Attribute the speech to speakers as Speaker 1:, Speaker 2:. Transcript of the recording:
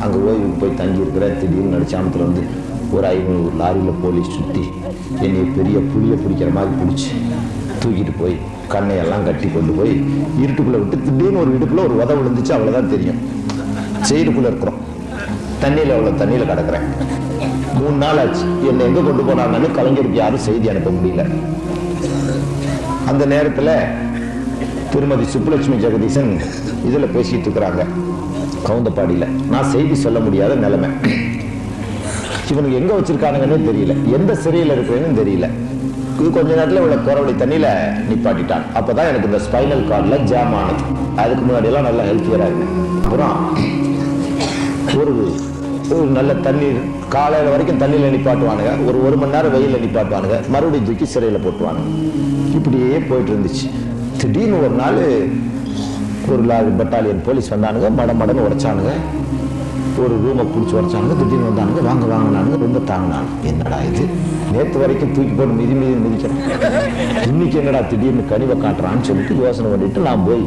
Speaker 1: அங்கே ஓய்வுக்கு போய் தங்கி இருக்கிறேன். திடீர்னு நடிச்சாமத்தில் வந்து ஒரு 500 லாரியில் போலீஸ் சுற்றி என்னை பெரிய புளியை பிடிக்கிற மாதிரி பிடிச்சி தூக்கிட்டு போய் கண்ணையெல்லாம் கட்டி கொண்டு போய் இருட்டுக்குள்ளே விட்டு திடீர்னு ஒரு வீட்டுக்குள்ளே ஒரு உதவு விழுந்துச்சு. அவ்வளோதான் தெரியும். செயலுக்குள்ளே இருக்கிறோம். தண்ணியில் அவ்வளோ தண்ணியில் கிடக்கிறேன். 3 நாள் ஆச்சு. என்னை எங்கே கொண்டு போனாங்கன்னு கலைஞருக்கு யாரும் செய்தி அனுப்ப முடியல. அந்த நேரத்தில் திருமதி சுப்புலட்சுமி ஜெகதீசன் இதில் பேசிட்டு இருக்கிறாங்க கவுந்தப்பாடியில். நான் செய்தி சொல்ல முடியாத நிலைமை. இவனுக்கு எங்கே வச்சிருக்கானுங்கன்னே தெரியல, எந்த சிறையில் இருக்கிறேன்னு தெரியல. கொஞ்ச நேரத்தில் இவ்வளோ குறவழி தண்ணியில் நிப்பாட்டிட்டான். அப்போ தான் எனக்கு இந்த ஸ்பைனல் கார்டில் ஜாம் ஆனது. அதுக்கு முன்னாடியெல்லாம் நல்லா ஹெல்த்தியராக இருந்தேன். அப்புறம் ஒரு நல்ல தண்ணீர் காலையில் வரைக்கும் தண்ணியில் நிப்பாட்டுவானுங்க. ஒரு மணி நேரம் வெயிலில் நிப்பாட்டுவானுங்க. மறுபடியும் தூக்கி சிறையில் போட்டுவானுங்க. இப்படியே போயிட்டு இருந்துச்சு. திடீர்னு ஒரு நாள் ஒரு பட்டாலியன் போலீஸ் வந்தானுங்க. மடன்னு உடைச்சானுங்க. ஒரு ரூமை பிடிச்சி உடைச்சானுங்க. திடீர்னு வந்தானுங்க. வாங்கினானுங்க. ரொம்ப தாங்கினானுங்க. என்னடா இது, நேற்று வரைக்கும் தூக்கி போட்டு மிதிக்கிறேன், இன்னைக்கு என்னடா திடீர்னு கனிவை காட்டுறான்னு சொல்லிட்டு யோசனை பண்ணிட்டு நான் போய்